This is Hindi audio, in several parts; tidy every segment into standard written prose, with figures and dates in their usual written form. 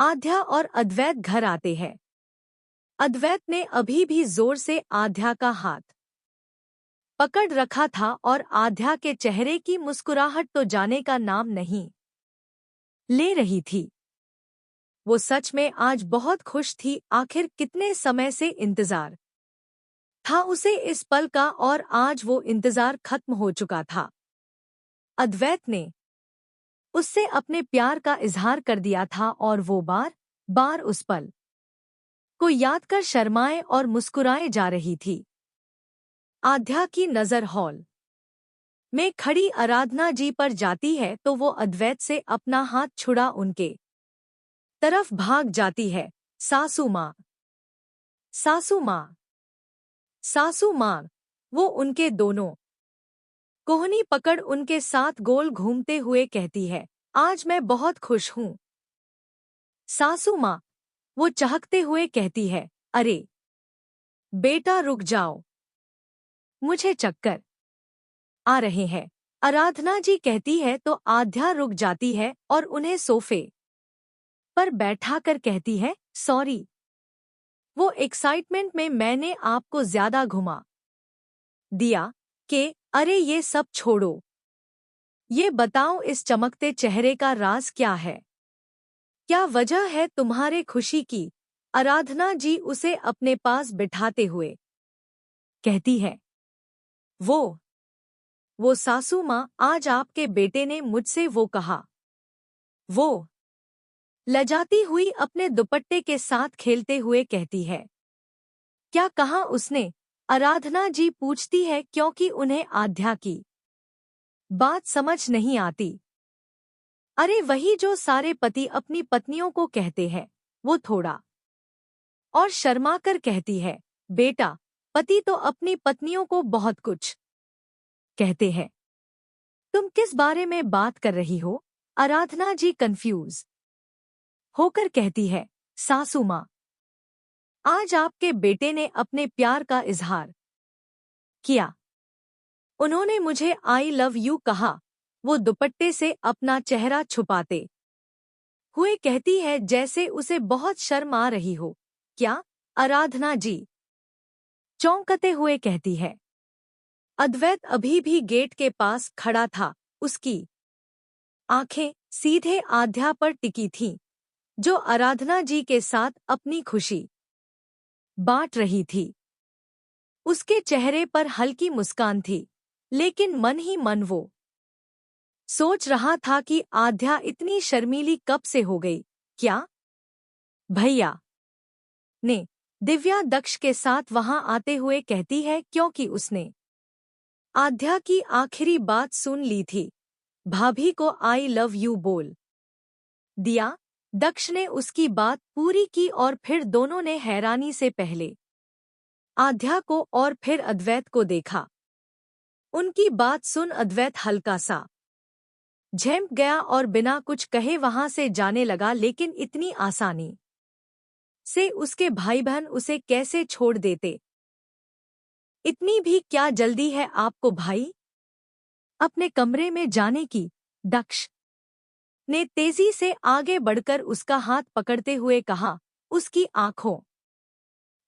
आध्या और अद्वैत घर आते हैं। अद्वैत ने अभी भी जोर से आध्या का हाथ पकड़ रखा था और आध्या के चेहरे की मुस्कुराहट तो जाने का नाम नहीं ले रही थी। वो सच में आज बहुत खुश थी। आखिर कितने समय से इंतजार था उसे इस पल का और आज वो इंतजार खत्म हो चुका था। अद्वैत ने उससे अपने प्यार का इजहार कर दिया था और वो बार बार उस पल को याद कर शर्माए और मुस्कुराए जा रही थी। आध्या की नजर हॉल में खड़ी आराधना जी पर जाती है तो वो अद्वैत से अपना हाथ छुड़ा उनके तरफ भाग जाती है। सासू माँ, सासू माँ, सासू माँ। वो उनके दोनों कोहनी पकड़ उनके साथ गोल घूमते हुए कहती है, आज मैं बहुत खुश हूँ सासू माँ। वो चहकते हुए कहती है, अरे बेटा रुक जाओ, मुझे चक्कर आ रहे हैं। आराधना जी कहती है तो आध्या रुक जाती है और उन्हें सोफे पर बैठाकर कहती है, सॉरी, वो एक्साइटमेंट में मैंने आपको ज्यादा घुमा दिया कि अरे ये सब छोड़ो, ये बताओ इस चमकते चेहरे का राज क्या है? क्या वजह है तुम्हारे खुशी की? आराधना जी उसे अपने पास बिठाते हुए कहती है, वो सासू माँ, आज आपके बेटे ने मुझसे वो कहा। वो लजाती हुई अपने दुपट्टे के साथ खेलते हुए कहती है, क्या कहा उसने? आराधना जी पूछती है क्योंकि उन्हें आध्या की बात समझ नहीं आती। अरे वही जो सारे पति अपनी पत्नियों को कहते हैं। वो थोड़ा और शर्मा कर कहती है, बेटा, पति तो अपनी पत्नियों को बहुत कुछ कहते हैं। तुम किस बारे में बात कर रही हो? आराधना जी कंफ्यूज होकर कहती है, सासू माँ, आज आपके बेटे ने अपने प्यार का इजहार किया। उन्होंने मुझे आई लव यू कहा। वो दुपट्टे से अपना चेहरा छुपाते हुए कहती है जैसे उसे बहुत शर्म आ रही हो। क्या? आराधना जी चौंकते हुए कहती है। अद्वैत अभी भी गेट के पास खड़ा था। उसकी आंखें सीधे आध्या पर टिकी थीं, जो आराधना जी के साथ अपनी खुशी बांट रही थी। उसके चेहरे पर हल्की मुस्कान थी, लेकिन मन ही मन वो सोच रहा था कि आध्या इतनी शर्मीली कब से हो गई। क्या भैया ने दिव्या दक्ष के साथ वहां आते हुए कहती है क्योंकि उसने आध्या की आखिरी बात सुन ली थी। भाभी को आई लव यू बोल दिया। दक्ष ने उसकी बात पूरी की और फिर दोनों ने हैरानी से पहले आध्या को और फिर अद्वैत को देखा। उनकी बात सुन अद्वैत हल्का सा झेंप गया और बिना कुछ कहे वहां से जाने लगा, लेकिन इतनी आसानी से उसके भाई बहन उसे कैसे छोड़ देते? इतनी भी क्या जल्दी है आपको भाई अपने कमरे में जाने की? दक्ष ने तेजी से आगे बढ़कर उसका हाथ पकड़ते हुए कहा। उसकी आंखों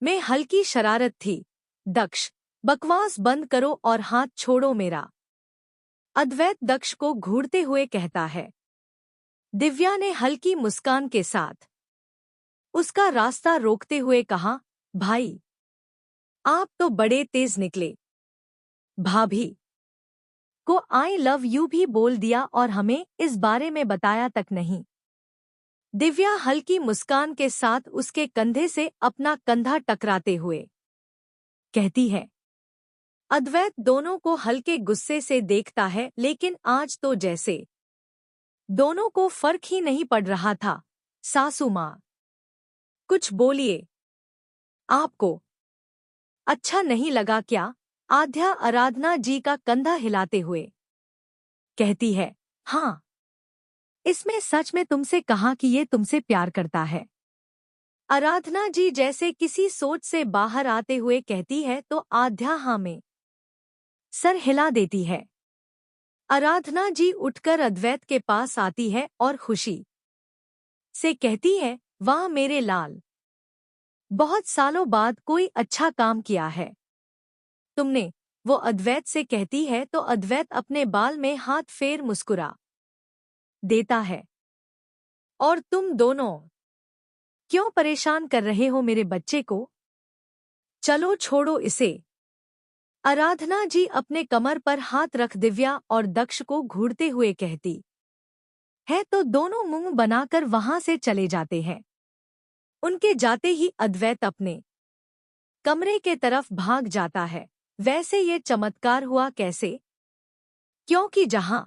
में हल्की शरारत थी। दक्ष, बकवास बंद करो और हाथ छोड़ो मेरा। अद्वैत दक्ष को घूरते हुए कहता है। दिव्या ने हल्की मुस्कान के साथ उसका रास्ता रोकते हुए कहा, भाई, आप तो बड़े तेज निकले। भाभी को आई लव यू भी बोल दिया और हमें इस बारे में बताया तक नहीं। दिव्या हल्की मुस्कान के साथ उसके कंधे से अपना कंधा टकराते हुए कहती है। अद्वैत दोनों को हल्के गुस्से से देखता है, लेकिन आज तो जैसे दोनों को फर्क ही नहीं पड़ रहा था। सासू माँ, कुछ बोलिए, आपको अच्छा नहीं लगा क्या? आध्या आराधना जी का कंधा हिलाते हुए कहती है। हाँ, इसमें सच में तुमसे कहा कि ये तुमसे प्यार करता है। आराधना जी जैसे किसी सोच से बाहर आते हुए कहती है तो आध्या हाँ में सर हिला देती है। आराधना जी उठकर अद्वैत के पास आती है और खुशी से कहती है, वाह मेरे लाल, बहुत सालों बाद कोई अच्छा काम किया है तुमने। वो अद्वैत से कहती है तो अद्वैत अपने बाल में हाथ फेर मुस्कुरा देता है। और तुम दोनों क्यों परेशान कर रहे हो मेरे बच्चे को? चलो छोड़ो इसे। आराधना जी अपने कमर पर हाथ रख दिव्या और दक्ष को घूरते हुए कहती है तो दोनों मुंह बनाकर वहां से चले जाते हैं। उनके जाते ही अद्वैत अपने कमरे के तरफ भाग जाता है। वैसे ये चमत्कार हुआ कैसे? क्योंकि जहां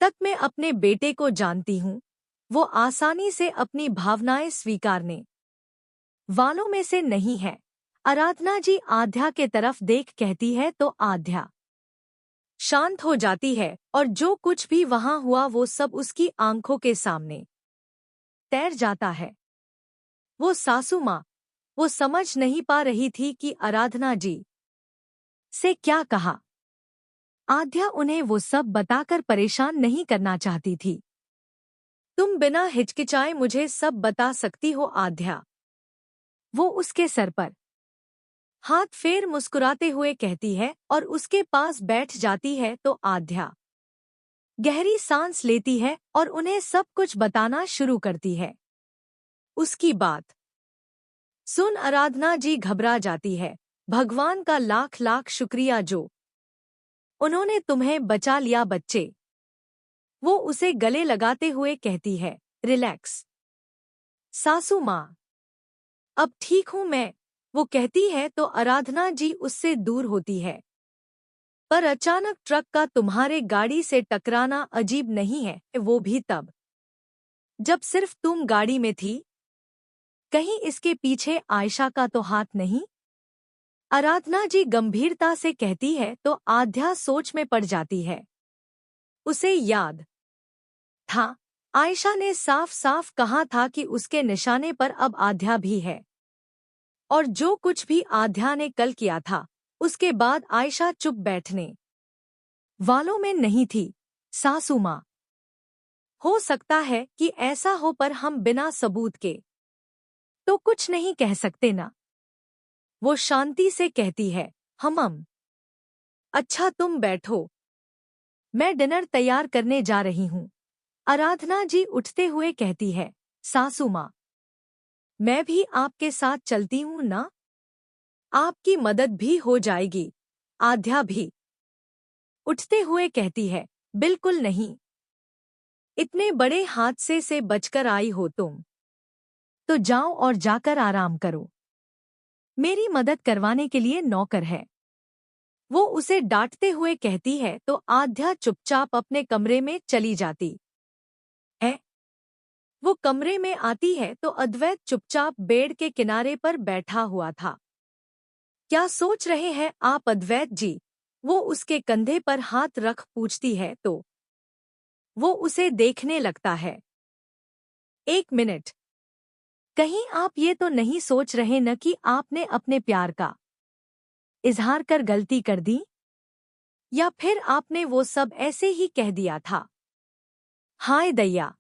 तक मैं अपने बेटे को जानती हूं, वो आसानी से अपनी भावनाएं स्वीकारने वालों में से नहीं है। आराधना जी आध्या के तरफ देख कहती है तो आध्या शांत हो जाती है और जो कुछ भी वहां हुआ वो सब उसकी आंखों के सामने तैर जाता है। वो सासू माँ, वो समझ नहीं पा रही थी कि आराधना जी से क्या कहा। आध्या उन्हें वो सब बताकर परेशान नहीं करना चाहती थी। तुम बिना हिचकिचाए मुझे सब बता सकती हो आध्या। वो उसके सर पर हाथ फेर मुस्कुराते हुए कहती है और उसके पास बैठ जाती है तो आध्या गहरी सांस लेती है और उन्हें सब कुछ बताना शुरू करती है। उसकी बात सुन आराधना जी घबरा जाती है। भगवान का लाख लाख शुक्रिया जो उन्होंने तुम्हें बचा लिया बच्चे। वो उसे गले लगाते हुए कहती है रिलैक्स सासू माँ, अब ठीक हूं मैं। वो कहती है तो आराधना जी उससे दूर होती है। पर अचानक ट्रक का तुम्हारे गाड़ी से टकराना अजीब नहीं है, वो भी तब जब सिर्फ तुम गाड़ी में थी। कहीं इसके पीछे आयशा का तो हाथ नहीं? आराधना जी गंभीरता से कहती है तो आध्या सोच में पड़ जाती है। उसे याद था, आयशा ने साफ साफ कहा था कि उसके निशाने पर अब आध्या भी है। और जो कुछ भी आध्या ने कल किया था, उसके बाद आयशा चुप बैठने वालों में नहीं थी। सासू माँ, हो सकता है कि ऐसा हो पर हम बिना सबूत के तो कुछ नहीं कह सकते ना। वो शांति से कहती है हम। अच्छा तुम बैठो, मैं डिनर तैयार करने जा रही हूँ। आराधना जी उठते हुए कहती है सासू माँ, मैं भी आपके साथ चलती हूँ ना? आपकी मदद भी हो जाएगी। आध्या भी उठते हुए कहती है बिल्कुल नहीं। इतने बड़े हादसे से बचकर आई हो तुम, तो जाओ और जाकर आराम करो। मेरी मदद करवाने के लिए नौकर है। वो उसे डांटते हुए कहती है तो आध्या चुपचाप अपने कमरे में चली जाती है। वो कमरे में आती है तो अद्वैत चुपचाप बेड के किनारे पर बैठा हुआ था। क्या सोच रहे हैं आप अद्वैत जी? वो उसके कंधे पर हाथ रख पूछती है तो वो उसे देखने लगता है। एक मिनट, कहीं आप ये तो नहीं सोच रहे न कि आपने अपने प्यार का इजहार कर गलती कर दी? या फिर आपने वो सब ऐसे ही कह दिया था? हाय दैया,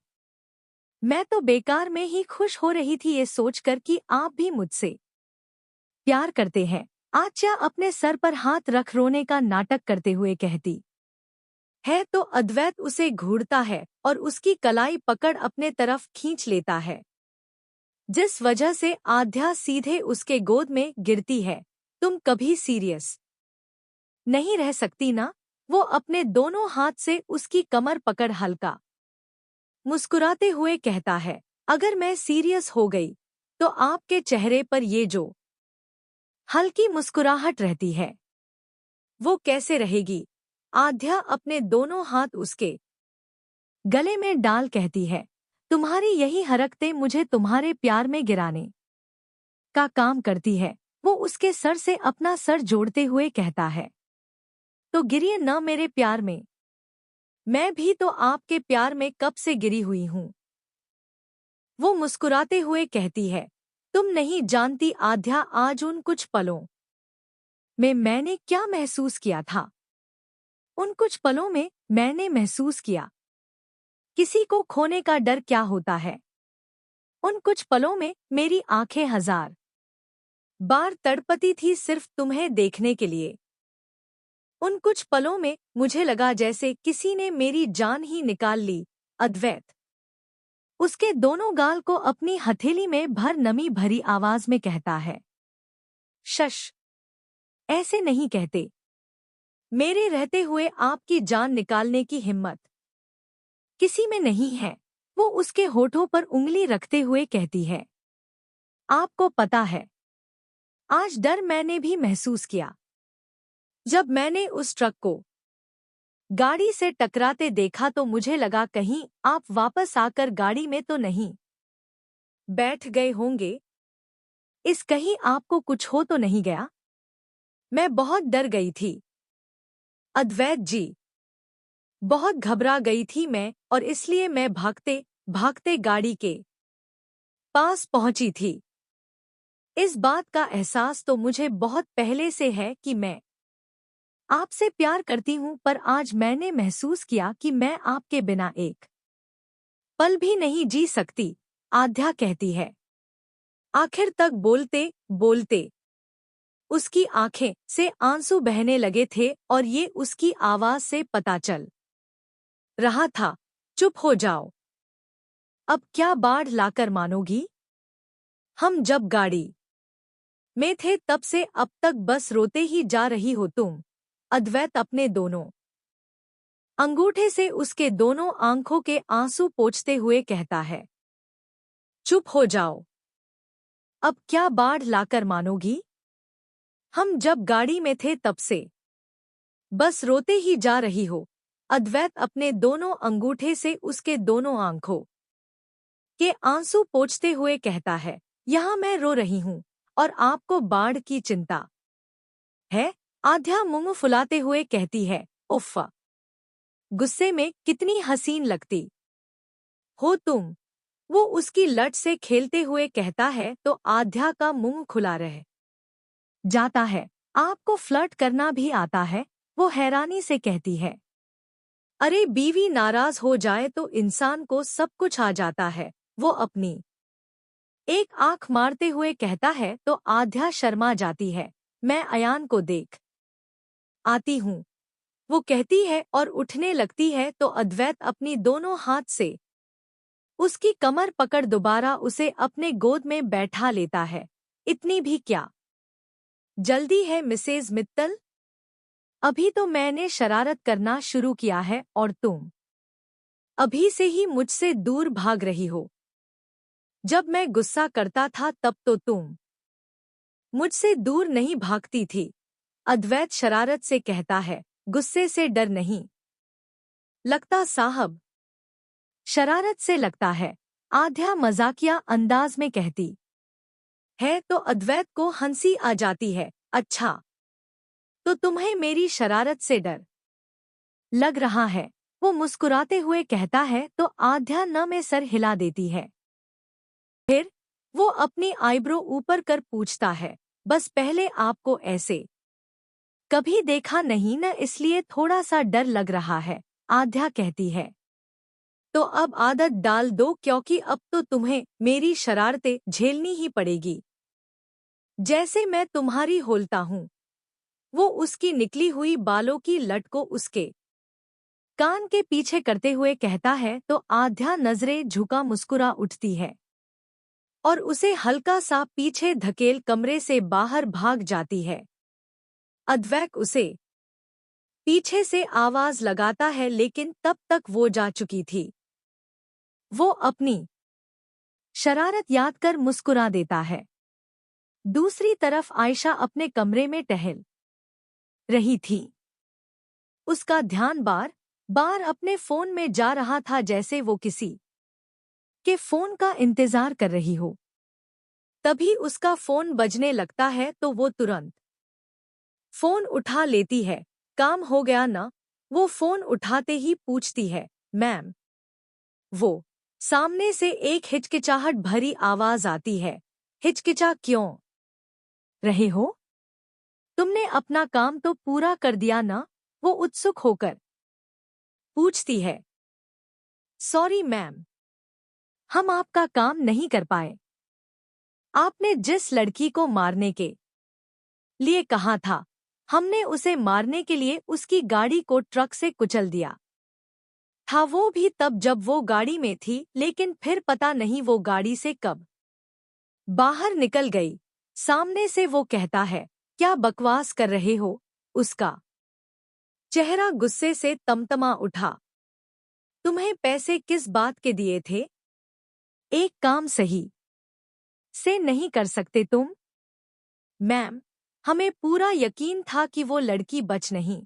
मैं तो बेकार में ही खुश हो रही थी ये सोचकर कि आप भी मुझसे प्यार करते हैं। आच्या अपने सर पर हाथ रख रोने का नाटक करते हुए कहती है तो अद्वैत उसे घूरता है और उसकी कलाई पकड़ अपने तरफ खींच लेता है, जिस वजह से आध्या सीधे उसके गोद में गिरती है। तुम कभी सीरियस नहीं रह सकती ना? वो अपने दोनों हाथ से उसकी कमर पकड़ हल्का मुस्कुराते हुए कहता है अगर मैं सीरियस हो गई तो आपके चेहरे पर ये जो हल्की मुस्कुराहट रहती है वो कैसे रहेगी? आध्या अपने दोनों हाथ उसके गले में डाल कहती है तुम्हारी यही हरकतें मुझे तुम्हारे प्यार में गिराने का काम करती है। वो उसके सर से अपना सर जोड़ते हुए कहता है तो गिरिए न मेरे प्यार में। मैं भी तो आपके प्यार में कब से गिरी हुई हूँ। वो मुस्कुराते हुए कहती है तुम नहीं जानती आध्या, आज उन कुछ पलों में मैंने क्या महसूस किया था। उन कुछ पलों में मैंने महसूस किया किसी को खोने का डर क्या होता है। उन कुछ पलों में मेरी आंखें 1000 बार तड़पती थी सिर्फ तुम्हें देखने के लिए। उन कुछ पलों में मुझे लगा जैसे किसी ने मेरी जान ही निकाल ली। अद्वैत उसके दोनों गाल को अपनी हथेली में भर नमी भरी आवाज में कहता है, शश, ऐसे नहीं कहते। मेरे रहते हुए आपकी जान निकालने की हिम्मत किसी में नहीं है। वो उसके होठों पर उंगली रखते हुए कहती है, आपको पता है, आज डर मैंने भी महसूस किया जब मैंने उस ट्रक को गाड़ी से टकराते देखा तो मुझे लगा कहीं आप वापस आकर गाड़ी में तो नहीं बैठ गए होंगे। इस कहीं आपको कुछ हो तो नहीं गया। मैं बहुत डर गई थी अद्वैत जी, बहुत घबरा गई थी मैं, और इसलिए मैं भागते भागते गाड़ी के पास पहुंची थी। इस बात का एहसास तो मुझे बहुत पहले से है कि मैं आपसे प्यार करती हूं, पर आज मैंने महसूस किया कि मैं आपके बिना एक पल भी नहीं जी सकती। आध्या कहती है। आखिर तक बोलते बोलते उसकी आंखें से आंसू बहने लगे थे और ये उसकी आवाज से पता चल रहा था। चुप हो जाओ, अब क्या बाढ़ लाकर मानोगी। हम जब गाड़ी में थे तब से अब तक बस रोते ही जा रही हो तुम। अद्वैत अपने दोनों अंगूठे से उसके दोनों आंखों के आंसू पोंछते हुए कहता है, चुप हो जाओ, अब क्या बाढ़ लाकर मानोगी। हम जब गाड़ी में थे तब से बस रोते ही जा रही हो। अद्वैत अपने दोनों अंगूठे से उसके दोनों आंखों के आंसू पोंछते हुए कहता है, यहाँ मैं रो रही हूँ और आपको बाढ़ की चिंता है। आध्या मुंह फुलाते हुए कहती है, उफ़, गुस्से में कितनी हसीन लगती हो तुम। वो उसकी लट से खेलते हुए कहता है तो आध्या का मुंह खुला रह जाता है। आपको फ्लर्ट करना भी आता है, वो हैरानी से कहती है। अरे बीवी नाराज हो जाए तो इंसान को सब कुछ आ जाता है। वो अपनी एक आंख मारते हुए कहता है तो आध्या शर्मा जाती है। मैं अयान को देख आती हूँ, वो कहती है और उठने लगती है तो अद्वैत अपनी दोनों हाथ से उसकी कमर पकड़ दोबारा उसे अपने गोद में बैठा लेता है। इतनी भी क्या जल्दी है मिसेज मित्तल, अभी तो मैंने शरारत करना शुरू किया है और तुम अभी से ही मुझसे दूर भाग रही हो। जब मैं गुस्सा करता था तब तो तुम मुझसे दूर नहीं भागती थी। अद्वैत शरारत से कहता है, गुस्से से डर नहीं लगता साहब। शरारत से लगता है, आध्या मजाकिया अंदाज में कहती है तो अद्वैत को हंसी आ जाती है। अच्छा, तो तुम्हें मेरी शरारत से डर लग रहा है, वो मुस्कुराते हुए कहता है तो आध्या न में सर हिला देती है। फिर वो अपनी आईब्रो ऊपर कर पूछता है, बस पहले आपको ऐसे कभी देखा नहीं न, इसलिए थोड़ा सा डर लग रहा है। आध्या कहती है, तो अब आदत डाल दो क्योंकि अब तो तुम्हें मेरी शरारतें झेलनी ही पड़ेगी, जैसे मैं तुम्हारी होलता हूँ। वो उसकी निकली हुई बालों की लट को उसके कान के पीछे करते हुए कहता है तो आध्या नजरें झुका मुस्कुरा उठती है और उसे हल्का सा पीछे धकेल कमरे से बाहर भाग जाती है। अद्वैत उसे पीछे से आवाज लगाता है लेकिन तब तक वो जा चुकी थी। वो अपनी शरारत याद कर मुस्कुरा देता है। दूसरी तरफ आयशा अपने कमरे में टहल रही थी। उसका ध्यान बार बार अपने फोन में जा रहा था, जैसे वो किसी के फोन का इंतजार कर रही हो। तभी उसका फोन बजने लगता है तो वो तुरंत फोन उठा लेती है। काम हो गया ना, वो फोन उठाते ही पूछती है, मैम। वो सामने से एक हिचकिचाहट भरी आवाज आती है। हिचकिचा क्यों रहे हो? तुमने अपना काम तो पूरा कर दिया ना? वो उत्सुक होकर पूछती है। सॉरी मैम, हम आपका काम नहीं कर पाए। आपने जिस लड़की को मारने के लिए कहा था, हमने उसे मारने के लिए उसकी गाड़ी को ट्रक से कुचल दिया था, वो भी तब जब वो गाड़ी में थी, लेकिन फिर पता नहीं वो गाड़ी से कब बाहर निकल गई। सामने से वो कहता है, क्या बकवास कर रहे हो? उसका चेहरा गुस्से से तमतमा उठा। तुम्हें पैसे किस बात के दिए थे? एक काम सही से नहीं कर सकते तुम? मैम, हमें पूरा यकीन था कि वो लड़की बच नहीं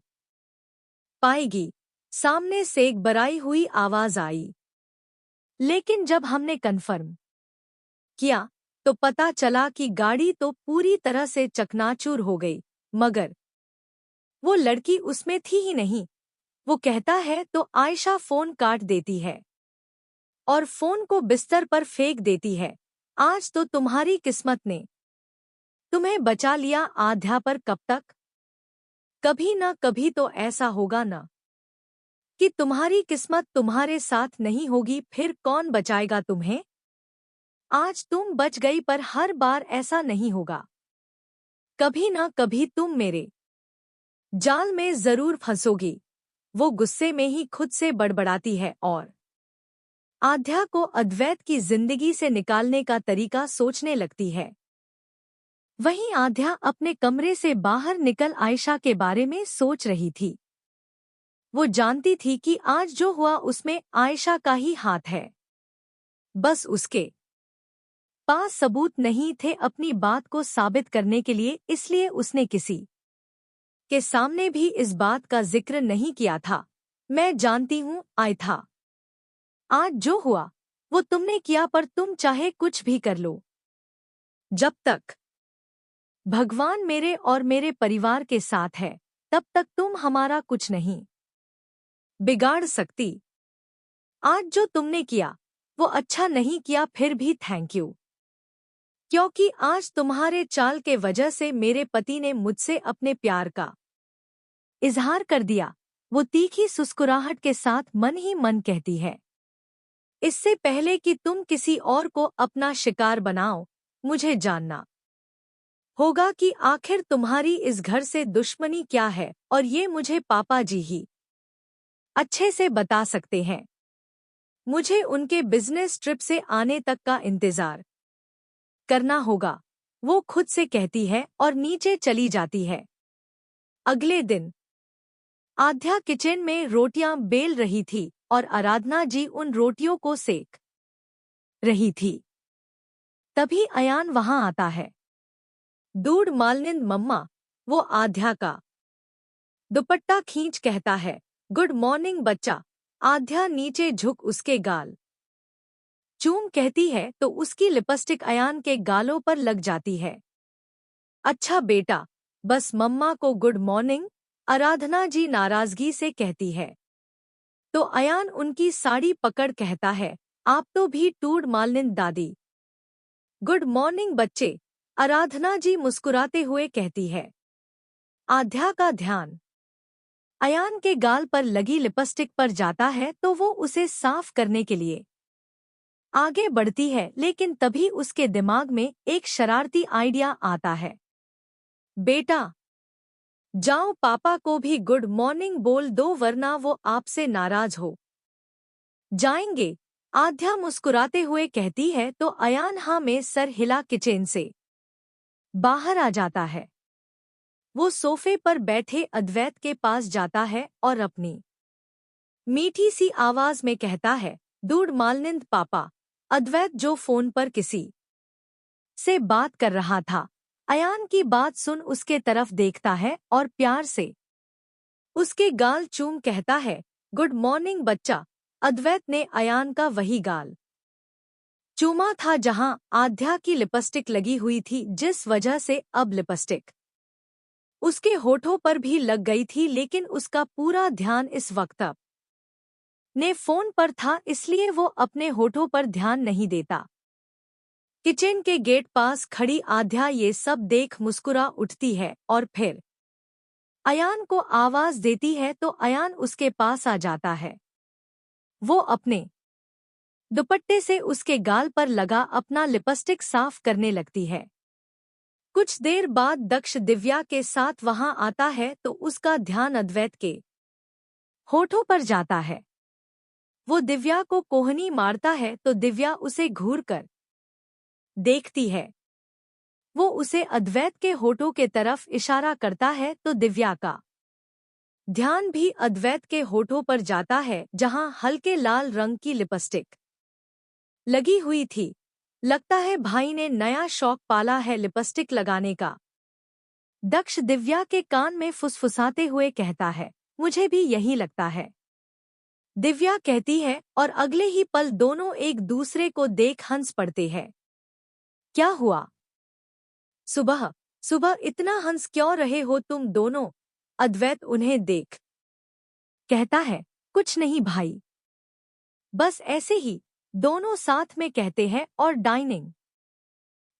पाएगी। सामने से एक बराई हुई आवाज आई। लेकिन जब हमने कन्फर्म किया तो पता चला कि गाड़ी तो पूरी तरह से चकनाचूर हो गई, मगर वो लड़की उसमें थी ही नहीं। वो कहता है तो आयशा फोन काट देती है और फोन को बिस्तर पर फेंक देती है। आज तो तुम्हारी किस्मत ने तुम्हें बचा लिया आध्या, पर कब तक? कभी ना कभी तो ऐसा होगा ना कि तुम्हारी किस्मत तुम्हारे साथ नहीं होगी, फिर कौन बचाएगा तुम्हें? आज तुम बच गई, पर हर बार ऐसा नहीं होगा। कभी ना कभी तुम मेरे जाल में जरूर फंसोगी। वो गुस्से में ही खुद से बड़बड़ाती है और आध्या को अद्वैत की जिंदगी से निकालने का तरीका सोचने लगती है। वहीं आध्या अपने कमरे से बाहर निकल आयशा के बारे में सोच रही थी। वो जानती थी कि आज जो हुआ उसमें आयशा का ही हाथ है। बस उसके पास सबूत नहीं थे अपनी बात को साबित करने के लिए, इसलिए उसने किसी के सामने भी इस बात का जिक्र नहीं किया था। मैं जानती हूँ आयथा, आज जो हुआ वो तुमने किया, पर तुम चाहे कुछ भी कर लो, जब तक भगवान मेरे और मेरे परिवार के साथ है, तब तक तुम हमारा कुछ नहीं बिगाड़ सकती। आज जो तुमने किया वो अच्छा नहीं किया, फिर भी थैंक यू, क्योंकि आज तुम्हारे चाल के वजह से मेरे पति ने मुझसे अपने प्यार का इजहार कर दिया। वो तीखी सुस्कुराहट के साथ मन ही मन कहती है, इससे पहले कि तुम किसी और को अपना शिकार बनाओ, मुझे जानना होगा कि आखिर तुम्हारी इस घर से दुश्मनी क्या है, और ये मुझे पापा जी ही अच्छे से बता सकते हैं। मुझे उनके बिजनेस ट्रिप से आने तक का इंतजार करना होगा, वो खुद से कहती है और नीचे चली जाती है। अगले दिन आध्या किचन में रोटियां बेल रही थी और आराधना जी उन रोटियों को सेक रही थी। तभी अयान वहां आता है। दूध मालनिंद मम्मा, वो आध्या का दुपट्टा खींच कहता है, गुड मॉर्निंग बच्चा। आध्या नीचे झुक उसके गाल चूम कहती है तो उसकी लिपस्टिक अयान के गालों पर लग जाती है। अच्छा बेटा, बस मम्मा को गुड मॉर्निंग, आराधना जी नाराजगी से कहती है। तो अयान उनकी साड़ी पकड़ कहता है, आप तो भी टूड मालनिंद दादी। गुड मॉर्निंग बच्चे, आराधना जी मुस्कुराते हुए कहती है। आध्या का ध्यान अयान के गाल पर लगी लिपस्टिक पर जाता है तो वो उसे साफ करने के लिए आगे बढ़ती है, लेकिन तभी उसके दिमाग में एक शरारती आइडिया आता है। बेटा, जाओ पापा को भी गुड मॉर्निंग बोल दो, वरना वो आपसे नाराज हो जाएंगे। आध्या मुस्कुराते हुए कहती है तो अयान हाँ में सर हिला किचन से बाहर आ जाता है। वो सोफे पर बैठे अद्वैत के पास जाता है और अपनी मीठी सी आवाज में कहता है, दूध मालनिंद पापा। अद्वैत जो फोन पर किसी से बात कर रहा था, अयान की बात सुन उसके तरफ देखता है और प्यार से उसके गाल चूम कहता है, गुड मॉर्निंग बच्चा। अद्वैत ने अयान का वही गाल चूमा था जहां आध्या की लिपस्टिक लगी हुई थी, जिस वजह से अब लिपस्टिक उसके होठों पर भी लग गई थी, लेकिन उसका पूरा ध्यान इस वक्त ने फोन पर था, इसलिए वो अपने होठों पर ध्यान नहीं देता। किचन के गेट पास खड़ी आध्या ये सब देख मुस्कुरा उठती है और फिर अयान को आवाज देती है तो अयान उसके पास आ जाता है। वो अपने दुपट्टे से उसके गाल पर लगा अपना लिपस्टिक साफ करने लगती है। कुछ देर बाद दक्ष दिव्या के साथ वहां आता है तो उसका ध्यान अद्वैत के होठों पर जाता है। वो दिव्या को कोहनी मारता है तो दिव्या उसे घूर कर देखती है। वो उसे अद्वैत के होठों के तरफ इशारा करता है तो दिव्या का ध्यान भी अद्वैत के होठों पर जाता है जहां हल्के लाल रंग की लिपस्टिक लगी हुई थी। लगता है भाई ने नया शौक पाला है लिपस्टिक लगाने का। दक्ष दिव्या के कान में फुसफुसाते हुए कहता है, मुझे भी यही लगता है। दिव्या कहती है और अगले ही पल दोनों एक दूसरे को देख हंस पड़ते हैं। क्या हुआ? सुबह सुबह इतना हंस क्यों रहे हो तुम दोनों? अद्वैत उन्हें देख कहता है, कुछ नहीं भाई, बस ऐसे ही। दोनों साथ में कहते हैं और डाइनिंग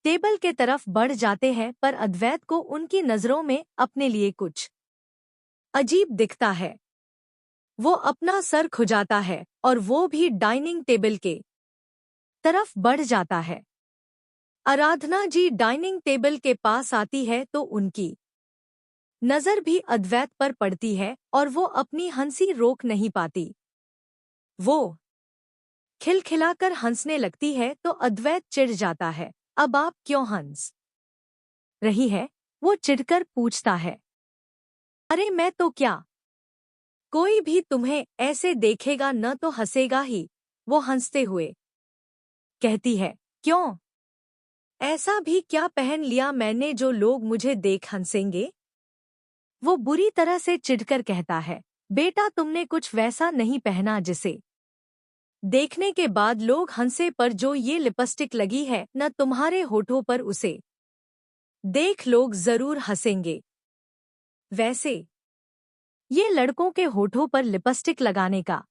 टेबल के तरफ बढ़ जाते हैं पर अद्वैत को उनकी नजरों में अपने लिए कुछ अजीब दिखता है। वो अपना सर खुजाता है और वो भी डाइनिंग टेबल के तरफ बढ़ जाता है। आराधना जी डाइनिंग टेबल के पास आती है तो उनकी नजर भी अद्वैत पर पड़ती है और वो अपनी हंसी रोक नहीं पाती। वो खिलखिलाकर हंसने लगती है तो अद्वैत चिढ़ जाता है। अब आप क्यों हंस रही है? वो चिढ़कर पूछता है। अरे मैं तो क्या, कोई भी तुम्हें ऐसे देखेगा न तो हंसेगा ही। वो हंसते हुए कहती है, क्यों? ऐसा भी क्या पहन लिया मैंने जो लोग मुझे देख हंसेंगे? वो बुरी तरह से चिढ़कर कहता है, बेटा तुमने कुछ वैसा नहीं पहना जिसे देखने के बाद लोग हंसे, पर जो ये लिपस्टिक लगी है न तुम्हारे होठों पर, उसे देख लोग जरूर हंसेंगे। वैसे ये लड़कों के होठों पर लिपस्टिक लगाने का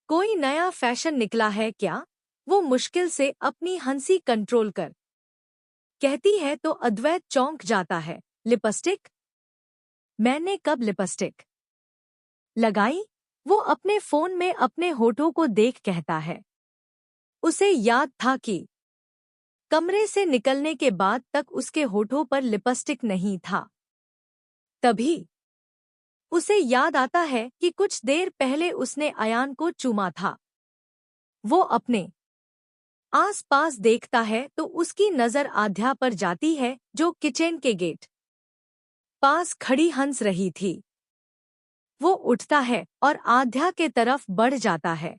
कोई नया फैशन निकला है क्या? वो मुश्किल से अपनी हंसी कंट्रोल कर कहती है तो अद्वैत चौंक जाता है। लिपस्टिक? मैंने कब लिपस्टिक लगाई? वो अपने फोन में अपने होठों को देख कहता है। उसे याद था कि कमरे से निकलने के बाद तक उसके होठों पर लिपस्टिक नहीं था। तभी उसे याद आता है कि कुछ देर पहले उसने अयान को चूमा था। वो अपने आस-पास देखता है तो उसकी नजर आध्या पर जाती है जो किचन के गेट पास खड़ी हंस रही थी। वो उठता है और आध्या के तरफ बढ़ जाता है।